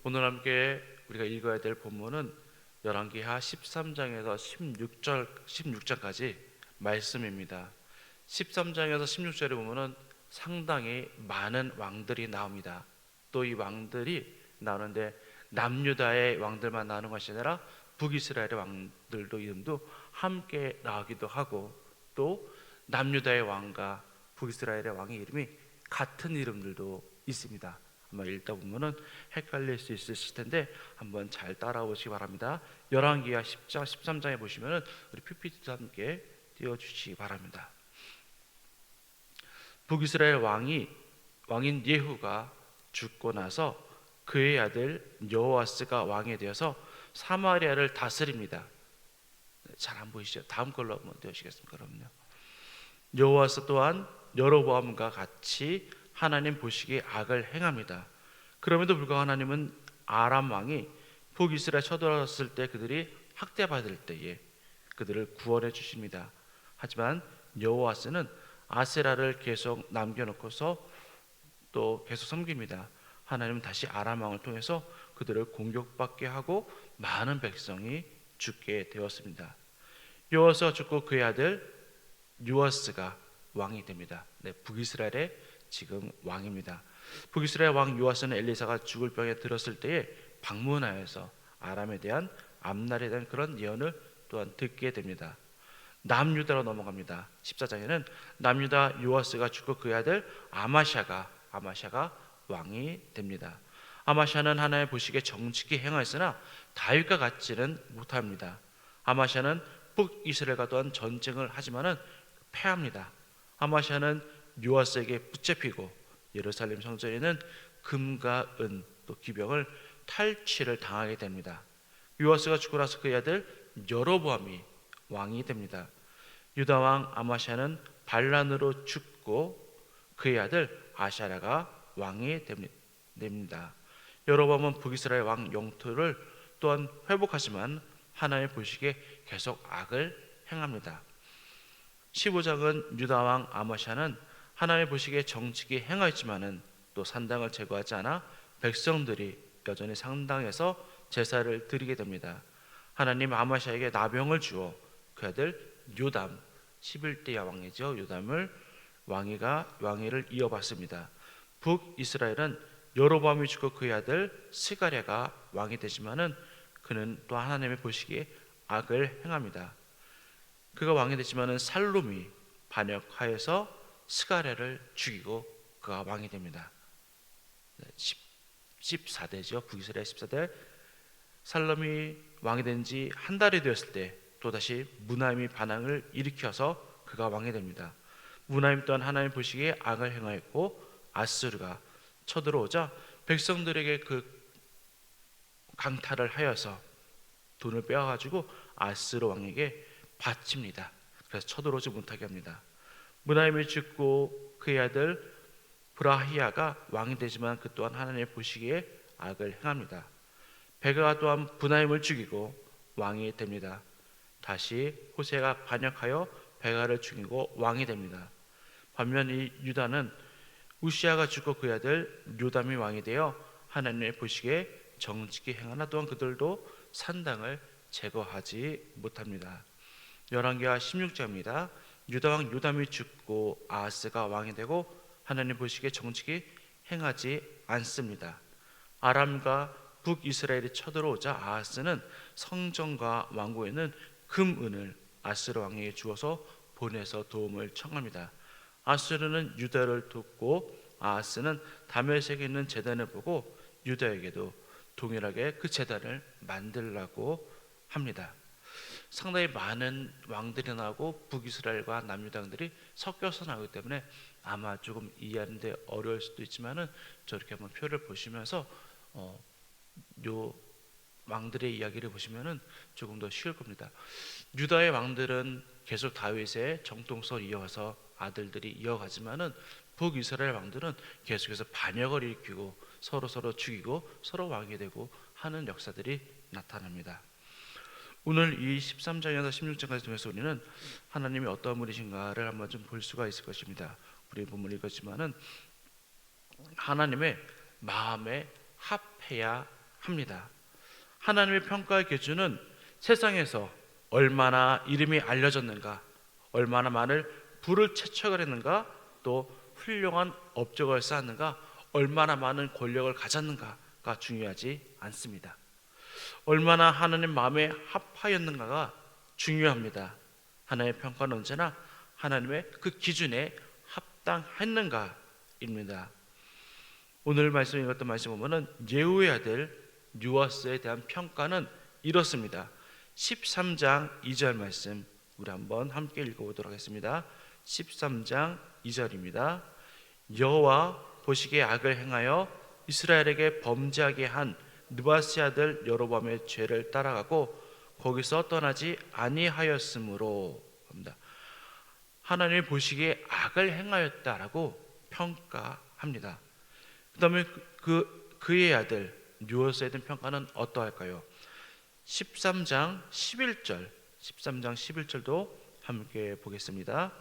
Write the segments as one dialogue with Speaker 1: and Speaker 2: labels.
Speaker 1: 오늘 함께 우리가 읽어야 될 본문은 열왕기하 13장에서 16장까지 말씀입니다. 13장에서 16절에 보면은 상당히 많은 왕들이 나옵니다. 또 이 왕들이 나오는데 남유다의 왕들만 나오는 것이 아니라 북이스라엘의 왕들도 이름도 함께 나오기도 하고, 또 남유다의 왕과 북이스라엘의 왕의 이름이 같은 이름들도 있습니다. 아마 읽다 보면은 헷갈릴 수 있으실 텐데 한번 잘 따라오시기 바랍니다. 열왕기하 10장 13장에 보시면은 우리 PPT도 함께 띄워주시기 바랍니다. 북이스라엘 왕인 예후가 죽고 나서 그의 아들 여호아스가 왕이 되어서 사마리아를 다스립니다. 잘 안 보이시죠? 다음 걸로 한번 띄우시겠습니까? 그럼요. 여호아스 또한 여로보암과 같이 하나님 보시기에 악을 행합니다. 그럼에도 불구하고 하나님은 아람 왕이 북이스라엘 쳐들어왔을 때 그들이 학대받을 때에 그들을 구원해 주십니다. 하지만 여호아스는 아세라를 계속 남겨놓고서 또 계속 섬깁니다. 하나님은 다시 아람 왕을 통해서 그들을 공격받게 하고 많은 백성이 죽게 되었습니다. 여호아스가 죽고 그의 아들 요아스가 왕이 됩니다. 북이스라엘의 지금 왕입니다. 북이스라엘 왕 요아스는 엘리사가 죽을 병에 들었을 때에 방문하여서 아람에 대한 앞날에 대한 그런 예언을 또한 듣게 됩니다. 남유다로 넘어갑니다. 14장에는 남유다 요아스가 죽고 그의 아들 아마샤가 왕이 됩니다. 아마샤는 하나님 보시기에 정직히 행하였으나 다윗과 같지는 못합니다. 아마샤는 북이스라엘과 또한 전쟁을 하지만은 패합니다. 아마샤는 요아스에게 붙잡히고 예루살렘 성전에는 금과 은 또 기병을 탈취를 당하게 됩니다. 요아스가 죽고 나서 그의 아들 여로보암이 왕이 됩니다. 유다 왕 아마샤는 반란으로 죽고 그의 아들 아샤랴가 왕이 됩니다. 여로보암은 북이스라엘 왕 영토를 또한 회복하지만 하나님 보시기에 계속 악을 행합니다. 15장은 유다 왕 아마샤는 하나님 보시기에 정직히 행하였지만은 또 산당을 제거하지 않아 백성들이 여전히 상당에서 제사를 드리게 됩니다. 하나님 아마샤에게 나병을 주어 그 아들 요담 11대 왕이죠. 요담을 왕위를 이어받습니다. 북이스라엘은 여로보암이 죽고 그의 아들 스가랴가 왕이 되지만은 그는 또 하나님의 보시기에 악을 행합니다. 그가 왕이 되지만은 살룸이 반역하여서 스가랴를 죽이고 그가 왕이 됩니다. 14대죠. 북이스라엘 14대. 살룸이 왕이 된 지 한 달이 되었을 때 또다시 무나임이 반항을 일으켜서 그가 왕이 됩니다. 무나임 또한 하나님 보시기에 악을 행하였고 아수르가 쳐들어오자 백성들에게 그 강탈을 하여서 돈을 빼앗아가지고 아수르 왕에게 바칩니다. 그래서 쳐들어오지 못하게 합니다. 무나임이 죽고 그의 아들 브라히아가 왕이 되지만 그 또한 하나님 보시기에 악을 행합니다. 베가가 또한 무나임을 죽이고 왕이 됩니다. 다시 호세가 반역하여 베가를 죽이고 왕이 됩니다. 반면 이 유다는 우시아가 죽고 그의 아들 요담이 왕이 되어 하나님의 보시기에 정직히 행하나 또한 그들도 산당을 제거하지 못합니다. 열왕기하 16장입니다. 유다 왕 요담이 죽고 아하스가 왕이 되고 하나님 보시기에 정직히 행하지 않습니다. 아람과 북이스라엘이 쳐들어오자 아하스는 성전과 왕궁에는 금은을 아스르 왕에게 주어서 보내서 도움을 청합니다. 아스르는 유다를 돕고 아하스는 다메섹에 있는 제단을 보고 유다에게도 동일하게 그 제단을 만들라고 합니다. 상당히 많은 왕들이 나오고 북이스라엘과 남유다들이 섞여서 나오기 때문에 아마 조금 이해하는데 어려울 수도 있지만은 저렇게 한번 표를 보시면서 요 왕들의 이야기를 보시면은 조금 더 쉬울 겁니다. 유다의 왕들은 계속 다윗의 정통성을 이어가서 아들들이 이어가지만은 북이스라엘 왕들은 계속해서 반역을 일으키고 서로 죽이고 서로 왕이 되고 하는 역사들이 나타납니다. 오늘 이 13장에서 16장까지 통해서 우리는 하나님이 어떠한 분이신가를 한번 좀 볼 수가 있을 것입니다. 우리 본문을 읽었지만은 하나님의 마음에 합해야 합니다. 하나님의 평가의 기준은 세상에서 얼마나 이름이 알려졌는가, 얼마나 많은 부를 채척을 했는가, 또 훌륭한 업적을 쌓았는가, 얼마나 많은 권력을 가졌는가가 중요하지 않습니다. 얼마나 하나님 마음에 합하였는가가 중요합니다. 하나님의 평가는 언제나 하나님의 그 기준에 합당했는가입니다. 오늘 말씀 읽었던 말씀 보면은 예후의 아들 요아스에 대한 평가는 이렇습니다. 13장 2절 말씀 우리 한번 함께 읽어보도록 하겠습니다. 13장 2절입니다. 여호와 보시기에 악을 행하여 이스라엘에게 범죄하게 한 느바스 아들 여로보암의 죄를 따라가고 거기서 떠나지 아니하였으므로 합니다. 하나님이 보시기에 악을 행하였다라고 평가합니다. 그 다음에 그의 아들 요아스에 대한 평가는 어떠할까요? 13장 11절도 함께 보겠습니다.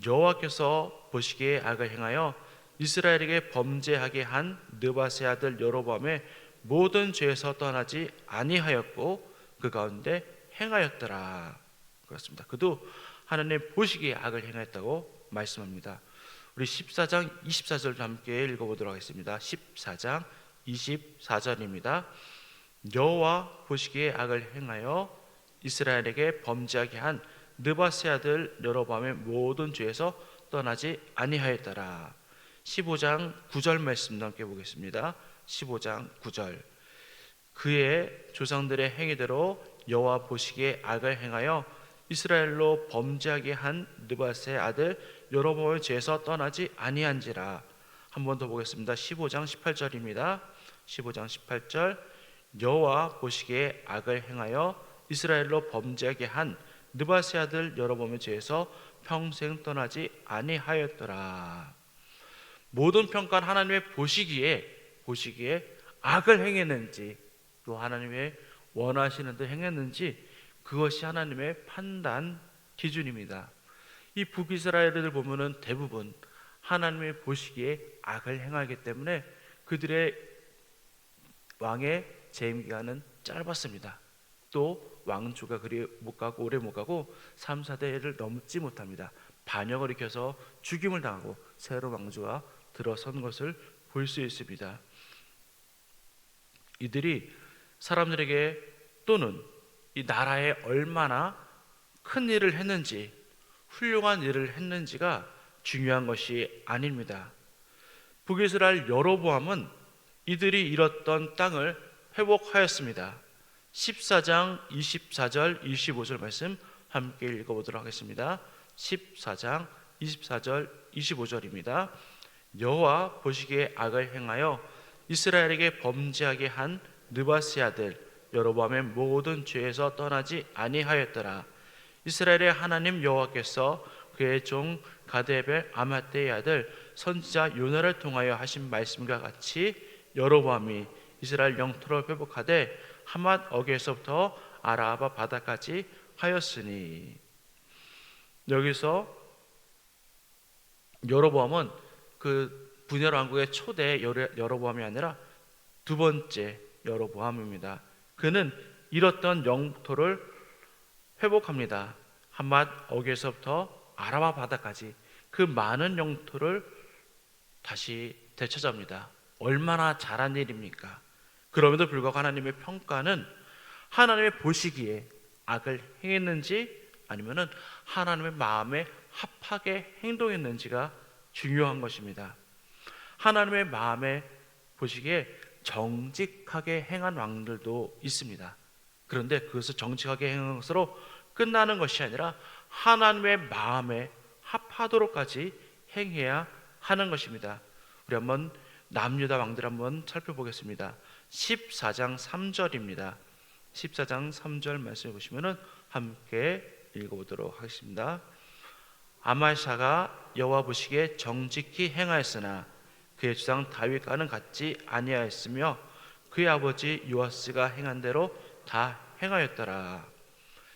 Speaker 1: 여호와께서 보시기에 악을 행하여 이스라엘에게 범죄하게 한 느바스의 아들 여로보암의 모든 죄에서 떠나지 아니하였고 그 가운데 행하였더라. 그렇습니다. 그도 하나님 보시기에 악을 행하였다고 말씀합니다. 우리 14장 24절도 함께 읽어보도록 하겠습니다. 14장 24절입니다. 여호와 보시기에 악을 행하여 이스라엘에게 범죄하게 한 느바스의 아들 여로보암의 모든 죄에서 떠나지 아니하였더라. 15장 9절 말씀도 함께 보겠습니다. 15장 9절 그의 조상들의 행위대로 여호와 보시기에 악을 행하여 이스라엘로 범죄하게 한 느바스의 아들 여로보암의 죄에서 떠나지 아니한지라. 한 번 더 보겠습니다. 15장 18절입니다. 15장 18절 여호와 보시기에 악을 행하여 이스라엘로 범죄하게 한 느바스의 아들 여로보암의 죄에서 평생 떠나지 아니하였더라. 모든 평가는 하나님의 보시기에 악을 행했는지 또 하나님의 원하시는 듯 행했는지 그것이 하나님의 판단 기준입니다. 이 북이스라엘을 보면은 대부분 하나님의 보시기에 악을 행하기 때문에 그들의 왕의 재임 기간은 짧았습니다. 또 왕조가 그리 못 가고 오래 못 가고 3, 4대를 넘지 못합니다. 반역을 일으켜서 죽임을 당하고 새로운 왕조가 들어선 것을 볼 수 있습니다. 이들이 사람들에게 또는 이 나라에 얼마나 큰 일을 했는지 훌륭한 일을 했는지가 중요한 것이 아닙니다. 북이스라엘 여로보암은 이들이 잃었던 땅을 회복하였습니다. 14장 24절 25절 말씀 함께 읽어보도록 하겠습니다. 14장 24절 25절입니다. 여호와 보시기에 악을 행하여 이스라엘에게 범죄하게 한 느바스의 아들 여로보암의 모든 죄에서 떠나지 아니하였더라. 이스라엘의 하나님 여호와께서 그의 종 가데벨 아마떼의 아들 선지자 요나를 통하여 하신 말씀과 같이 여로보암이 이스라엘 영토를 회복하되 하맛 어귀에서부터 아라바 바다까지 하였으니. 여기서 여로보암은 그 분열 왕국의 초대 여로보암이 아니라 두 번째 여로보암입니다. 그는 잃었던 영토를 회복합니다. 하맛 어귀에서부터 아라바 바다까지 그 많은 영토를 다시 되찾아옵니다. 얼마나 잘한 일입니까? 그럼에도 불구하고 하나님의 평가는 하나님의 보시기에 악을 행했는지 아니면은 하나님의 마음에 합하게 행동했는지가 중요한 것입니다. 하나님의 마음에 보시기에 정직하게 행한 왕들도 있습니다. 그런데 그것을 정직하게 행한 것으로 끝나는 것이 아니라 하나님의 마음에 합하도록까지 행해야 하는 것입니다. 우리 한번 남유다 왕들 한번 살펴보겠습니다. 14장 3절입니다. 14장 3절 말씀해 보시면은 함께 읽어보도록 하겠습니다. 아마샤가 여호와 보시기에 정직히 행하였으나 그의 주상 다윗과는 같지 아니하였으며 그의 아버지 요아스가 행한 대로 다 행하였더라.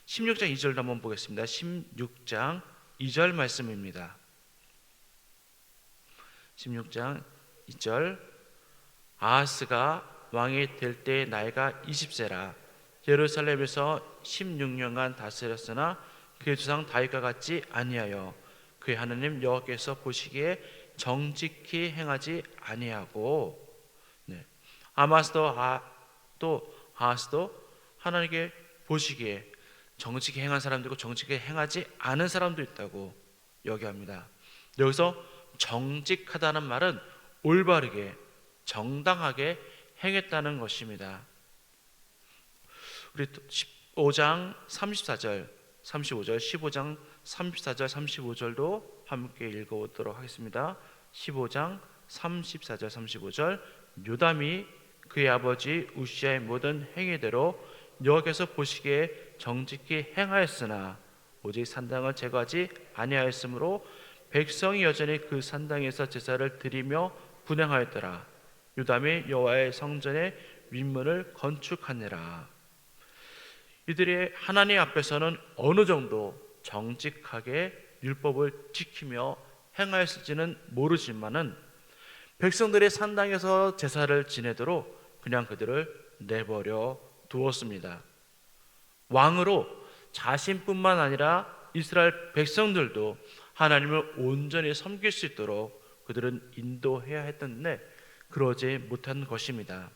Speaker 1: 16장 2절도 한번 보겠습니다. 16장 2절 말씀입니다. 16장 2절 아하스가 왕이 될 때의 나이가 20세라. 예루살렘에서 16년간 다스렸으나 그의 조상 다윗과 같지 아니하여 그의 하나님 여호와께서 보시기에 정직히 행하지 아니하고. 네. 또 아하스도 하나님께 보시기에 정직히 행한 사람도 있고 정직히 행하지 않은 사람도 있다고 여겨합니다. 여기서 정직하다는 말은 올바르게 정당하게 행했다는 것입니다. 우리 15장 34절, 35절, 15장 34절, 35절도 함께 읽어보도록 하겠습니다. 15장 34절, 35절. 요담이 그의 아버지 우시아의 모든 행위대로 여호와께서 보시기에 정직히 행하였으나 오직 산당을 제거하지 아니하였으므로 백성이 여전히 그 산당에서 제사를 드리며 분향하였더라. 요담이 여호와의 성전의 윗문을 건축하니라. 이들이 하나님 앞에서는 어느 정도 정직하게 율법을 지키며 행하였을지는 모르지만은 백성들의 산당에서 제사를 지내도록 그냥 그들을 내버려 두었습니다. 왕으로 자신뿐만 아니라 이스라엘 백성들도 하나님을 온전히 섬길 수 있도록 그들은 인도해야 했던데 그러지 못한 것입니다.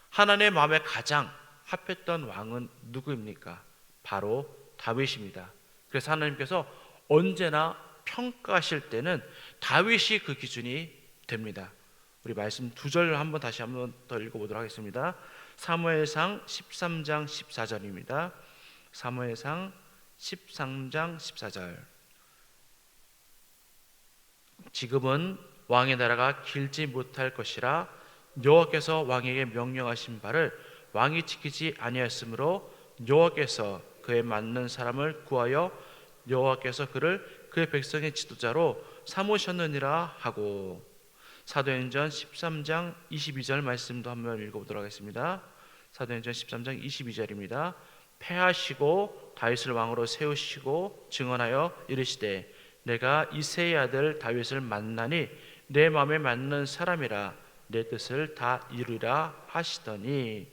Speaker 1: 하나님의 마음에 가장 합했던 왕은 누구입니까? 바로 다윗입니다. 그래서 하나님께서 언제나 평가하실 때는 다윗이 그 기준이 됩니다. 우리 말씀 두 절 다시 한번 더 읽어보도록 하겠습니다. 사무엘상 13장 14절입니다. 사무엘상 13장 14절. 지금은 왕의 나라가 길지 못할 것이라 여호와께서 왕에게 명령하신 바를 왕이 지키지 아니하였으므로 여호와께서 그에 맞는 사람을 구하여 여호와께서 그를 그의 백성의 지도자로 삼으셨느니라 하고. 사도행전 13장 22절 말씀도 한번 읽어보도록 하겠습니다. 사도행전 13장 22절입니다. 패하시고 다윗을 왕으로 세우시고 증언하여 이르시되 내가 이새의 아들 다윗을 만나니 내 마음에 맞는 사람이라 내 뜻을 다 이루리라 하시더니,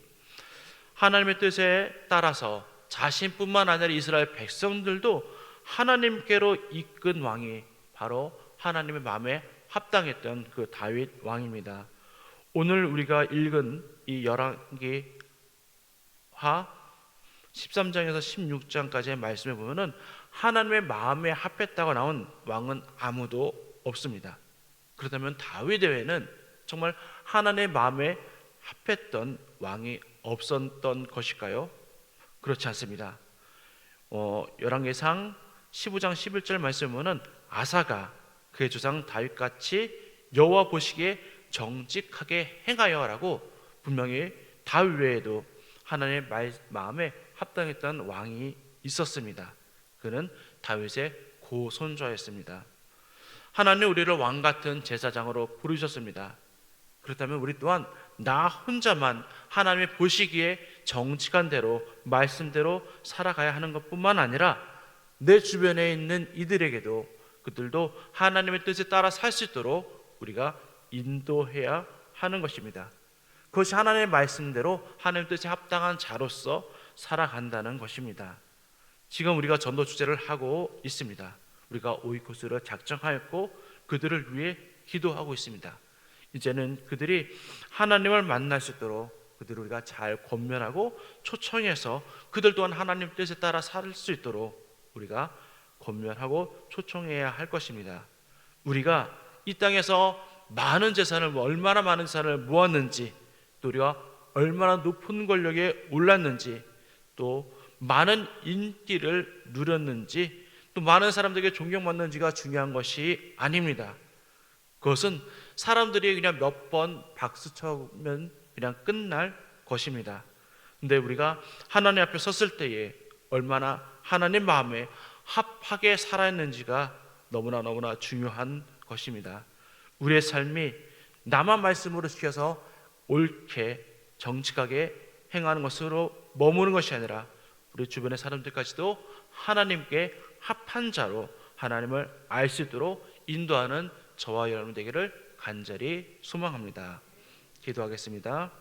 Speaker 1: 하나님의 뜻에 따라서 자신뿐만 아니라 이스라엘 백성들도 하나님께로 이끈 왕이 바로 하나님의 마음에 합당했던 그 다윗 왕입니다. 오늘 우리가 읽은 이 열왕기하 13장에서 16장까지의 말씀에 보면은 하나님의 마음에 합했다고 나온 왕은 아무도 없습니다. 그렇다면 다윗 외에는 정말 하나님의 마음에 합했던 왕이 없었던 것일까요? 그렇지 않습니다. 열왕기상 15장 11절 말씀에 보면 아사가 그의 조상 다윗같이 여호와 보시기에 정직하게 행하여라고 분명히 다윗 외에도 하나님의 마음에 합당했던 왕이 있었습니다. 그는 다윗의 고손자였습니다. 하나님 우리를 왕 같은 제사장으로 부르셨습니다. 그렇다면 우리 또한 나 혼자만 하나님의 보시기에 정직한 대로 말씀대로 살아가야 하는 것뿐만 아니라 내 주변에 있는 이들에게도 그들도 하나님의 뜻에 따라 살 수 있도록 우리가 인도해야 하는 것입니다. 그것이 하나님의 말씀대로 하나님의 뜻에 합당한 자로서 살아간다는 것입니다. 지금 우리가 전도 주제를 하고 있습니다. 우리가 오이코스를 작정하였고 그들을 위해 기도하고 있습니다. 이제는 그들이 하나님을 만날 수 있도록 그들을 우리가 잘 권면하고 초청해서 그들 또한 하나님 뜻에 따라 살 수 있도록 우리가 권면하고 초청해야 할 것입니다. 우리가 이 땅에서 많은 재산을, 얼마나 많은 재산을 모았는지, 또 우리가 얼마나 높은 권력에 올랐는지, 또 많은 인기를 누렸는지, 또 많은 사람들에게 존경받는지가 중요한 것이 아닙니다. 그것은 사람들이 그냥 몇 번 박수 쳐면 그냥 끝날 것입니다. 근데 우리가 하나님 앞에 섰을 때에 얼마나 하나님 마음에 합하게 살아있는지가 너무나 중요한 것입니다. 우리의 삶이 나만 말씀으로 지켜서 옳게 정직하게 행하는 것으로 머무는 것이 아니라 우리 주변의 사람들까지도 하나님께 합한 자로 하나님을 알 수 있도록 인도하는 저와 여러분 되기를 간절히 소망합니다. 기도하겠습니다.